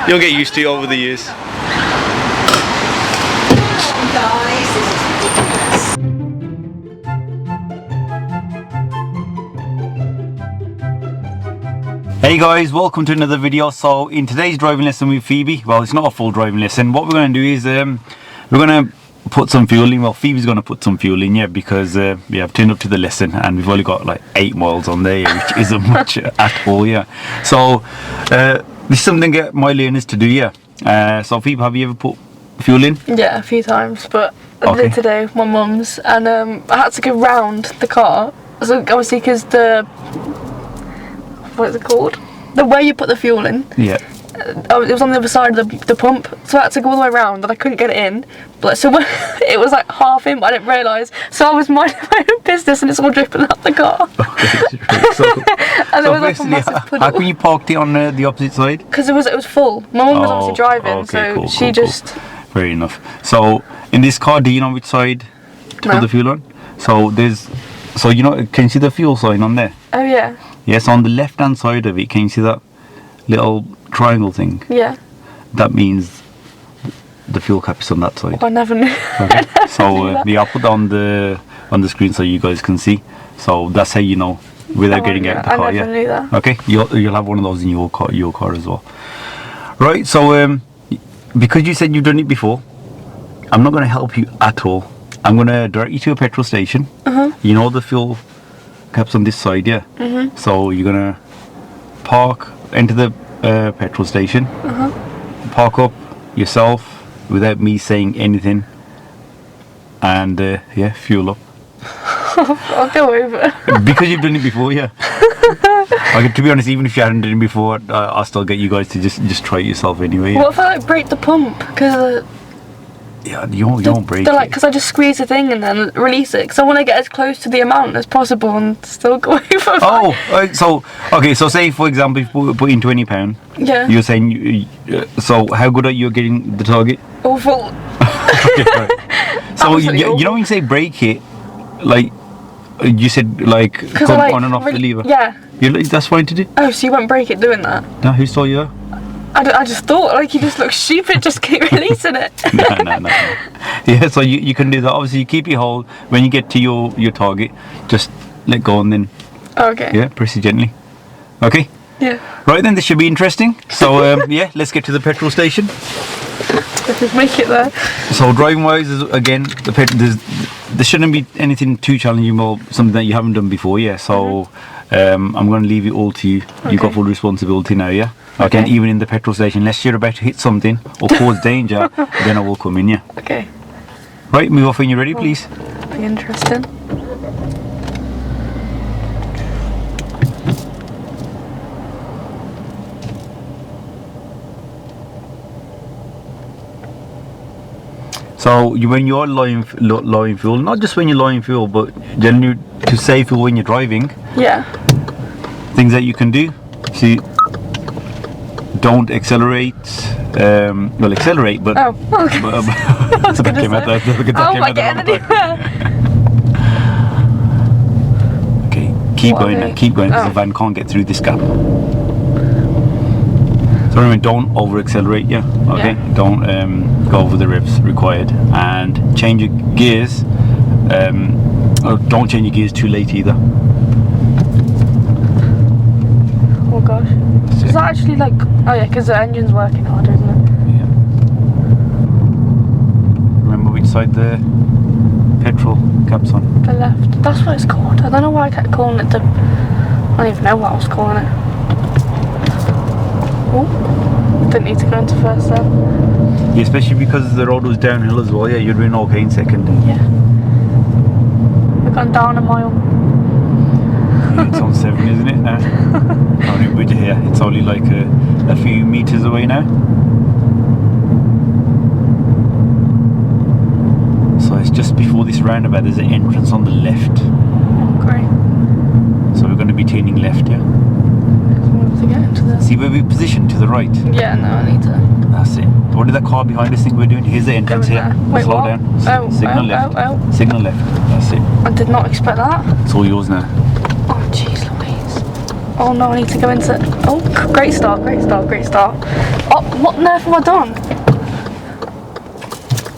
You'll get used to it over the years. Hey guys, welcome to another video. So in today's driving lesson with Phoebe, well, it's not a full driving lesson. What we're going to do is we're going to put some fuel in. Well, Phoebe's going to put some fuel in, yeah, because we have turned up to the lesson and we've only got like 8 miles on there, yeah, which isn't much at all, yeah. So this is something to get my learners to do, yeah. So Phoebe, have you ever put fuel in? Yeah, a few times, but I did today with my mum's, and I had to go round the car. So obviously, because what is it called? The way you put the fuel in. Yeah. It was on the other side of the pump, so I had to go all the way around, and I couldn't get it in. But so it was like half in, but I didn't realise. So I was minding my own business, and it's all dripping out the car. And there was like a massive puddle. How come you parked it on the opposite side? Because it was full. My mum was obviously driving, so cool, she just. Fair enough. So in this car, do you know which side to put the fuel on? So you know, can you see the fuel sign on there? Oh yeah. Yes, on the left hand side of it, can you see that little triangle thing? Yeah. That means the fuel cap is on that side. Oh, I never knew. Okay. So yeah, I'll put that on the screen so you guys can see. So that's how you know without getting out of the car. I never knew that. Okay, you'll have one of those in your car as well. Right. So because you said you've done it before, I'm not going to help you at all. I'm going to direct you to a petrol station. You know the fuel caps on this side, yeah? So you're going to enter the petrol station, park up yourself without me saying anything, and yeah, fuel up. I'll go over. Because you've done it before, yeah. To be honest, even if you hadn't done it before, I'll still get you guys to just try it yourself anyway. What if I like break the pump? Because yeah, you won't break it. Because I just squeeze the thing and then release it. Because I want to get as close to the amount as possible and still go over. So say for example, if you put in £20. Yeah. You're saying so how good are you at getting the target? Awful. Okay, right. So you know when you say break it, like you said, like come on and off the lever. Yeah. That's fine to do. Oh, so you won't break it doing that? No, who told you that? I just thought, like, you just look stupid, just keep releasing it. No. Yeah, so you can do that. Obviously, you keep your hold. When you get to your target, just let go and then... Okay. Yeah, press it gently. Okay? Yeah. Right then, this should be interesting. So, yeah, let's get to the petrol station. Let's just make it there. So, driving-wise, again, there shouldn't be anything too challenging or something that you haven't done before, yeah? So, I'm going to leave it all to you. Okay. You've got full responsibility now, yeah? Okay, even in the petrol station, unless you're about to hit something or cause danger, then I will come in, yeah? Okay. Right, move off when you're ready, please. Be interesting. So, when you're lowing fuel, not just when you're lowing fuel, but generally to save fuel when you're driving. Yeah. Things that you can do. See, don't accelerate. Well, accelerate, but. Oh, okay. That came out anywhere. Okay, keep going now. Keep going because the van can't get through this gap. So remember, don't over accelerate. Yeah. Okay. Yeah. Don't go over the revs required, and change your gears. Don't change your gears too late either. Oh gosh. Is that actually like... Oh yeah, because the engine's working harder, isn't it? Yeah. Remember which side the petrol cap's on? The left. That's what it's called. I don't know why I kept calling it the... I don't even know what I was calling it. Oh, didn't need to go into first then. Yeah, especially because the road was downhill as well. Yeah, you're doing okay in second. Yeah. We've gone down a mile. Yeah, it's on 7, isn't it now? We're here. It's only like a few meters away now. So it's just before this roundabout. There's an entrance on the left. Oh, great. So we're going to be turning left, yeah? To get into the... See where we positioned to the right? Yeah, no, I need to. That's it. What did that car behind us think we're doing? Here's the entrance here. Wait, slow what? down. Signal left. Signal left. That's it. I did not expect that. It's all yours now. Oh, jeez Louise. Oh no, I need to go into... Oh, great start, great start, great start. What on earth have I done?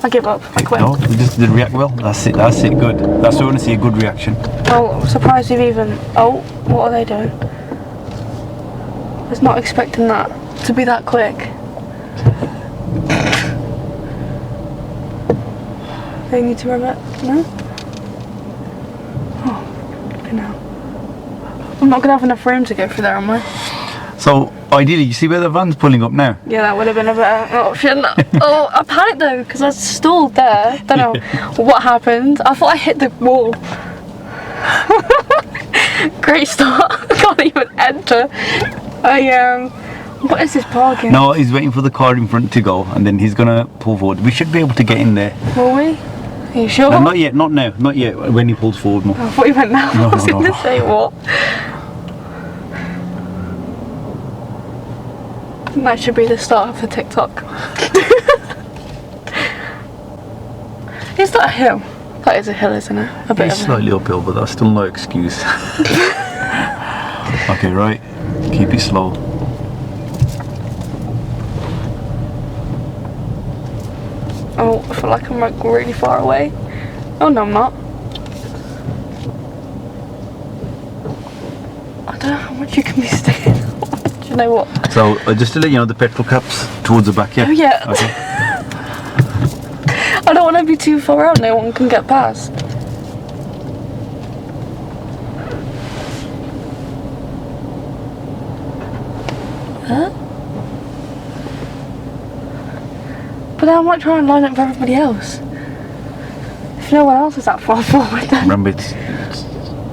I give up. I quit. No, you just did react well. That's it. That's it. Good. That's what I want to see. A good reaction. Well, I'm surprised you've even. Oh, what are they doing? I was not expecting that to be that quick. They need to rev it. No. Oh, okay now. I'm not gonna have enough room to go through there, am I? So ideally, you see where the van's pulling up now? Yeah, that would have been a better option. Oh, I panicked though because I stalled there. Don't know what happened. I thought I hit the wall. Great start. I can't even enter. What is this parking? No, he's waiting for the car in front to go, and then he's gonna pull forward. We should be able to get in there. Will we? Are you sure? No, not yet. Not now. Not yet. When he pulls forward more. I thought you meant now. No, I was going to say what? That should be the start of the TikTok. Is that a hill? That is a hill, isn't it? A bit It's of a slightly uphill, but that's still no excuse. Okay, right. Keep it slow. Oh, I feel like I'm like really far away. Oh no, I'm not. I don't know how much you can be staying. Do you know what? So just to let you know, the petrol cap's towards the back, yeah? Oh yeah. Okay. I don't want to be too far out, no one can get past. Huh? But then I might try and line up for everybody else. If no one else is that far forward then. Remember, it's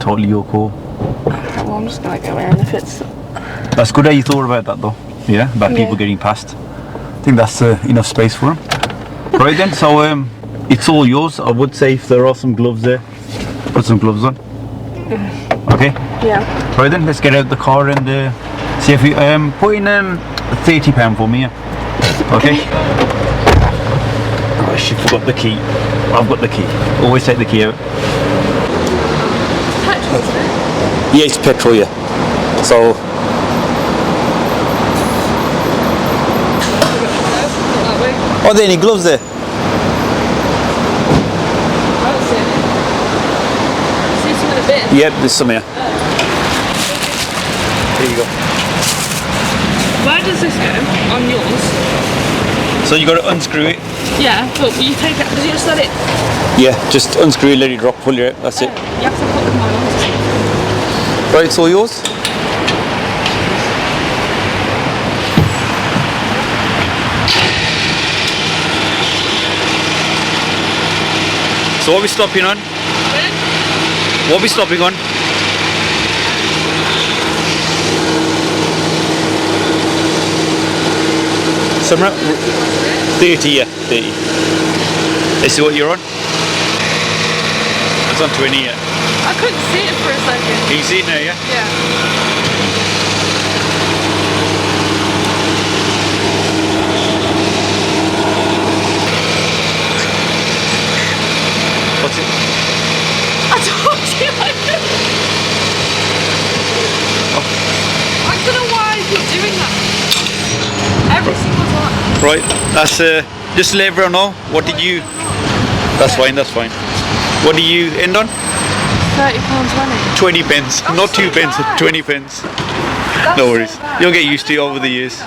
totally your call. Okay, well, I'm just going to go in if it's... That's good how you thought about that though. Yeah, about people getting past. I think that's enough space for them. Right then, so it's all yours. I would say if there are some gloves there, put some gloves on. Okay? Yeah. Right then, let's get out the car and see if we put in £30 for me. Yeah? Okay? Oh shit, forgot the key. I've got the key. Always take the key out. Petrol, isn't it? Yeah, it's petrol, yeah. So are there any gloves there? See some of the bits. Yep, there's some here. Here you go. Where does this go? On yours? So you got to unscrew it. Yeah, but will you take it? Does it just let it? Yeah, just unscrew it, let it drop, pull it out. That's it. You have to put them on. Right, it's all yours. So what are we stopping on? What are we stopping on? Somewhere? 30, yeah, 30. Let's see what you're on. It's on 20, yeah. I couldn't see it for a second. Can you see it now, yeah? Yeah. What's it? I told you I could. Oh. I don't know why I keep doing that. Every single time. Right, that's just to let everyone know, what did you... That's fine, that's fine. What do you end on? £30.20. 20 pence, That's not so 2 pence, bad. 20 pence. That's No so worries, bad. you'll get used to it over the years.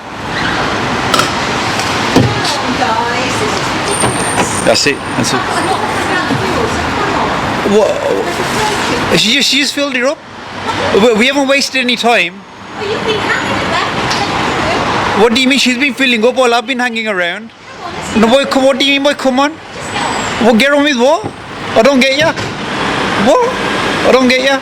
That's it, that's it. What? She just filled it up? We haven't wasted any time. What do you mean she's been filling up while I've been hanging around? No, boy, what do you mean by come on? Well, get on with what? I don't get ya. What? I don't get ya.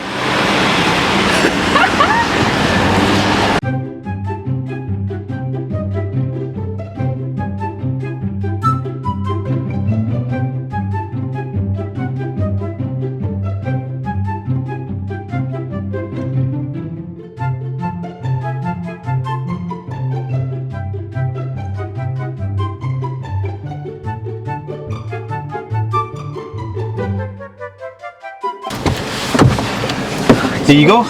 Here you go.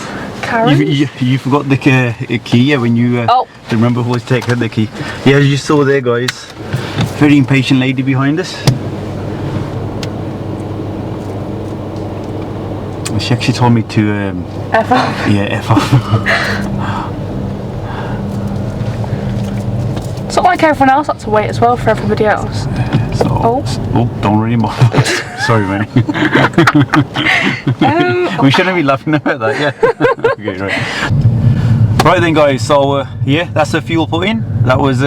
Karen? You forgot the key, yeah, when you remember who was taking the key. Yeah, as you saw there, guys, very impatient lady behind us. She actually told me to F off. yeah, F off. It's not like everyone else had to wait as well for everybody else. So, don't worry about it. Sorry, man. We shouldn't be laughing about that, yeah. Okay, right. Right then, guys, so yeah, that's the fuel put in. That was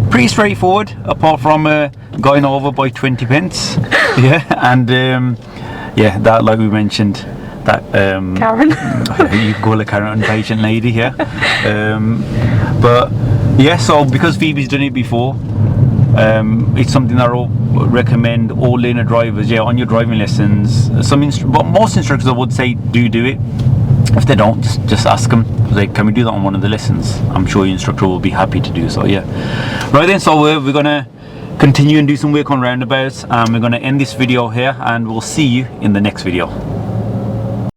pretty straightforward, apart from going over by 20 pence. Yeah, and yeah, that, like we mentioned, that Karen. you can call a Karen, impatient lady here. But yeah, so because Phoebe's done it before, it's something that I'll recommend all learner drivers, yeah, on your driving lessons. But most instructors, I would say, do it. If they don't, just ask them, like, can we do that on one of the lessons? I'm sure your instructor will be happy to do so, yeah. Right then, so we're gonna continue and do some work on roundabouts, and we're gonna end this video here, and we'll see you in the next video.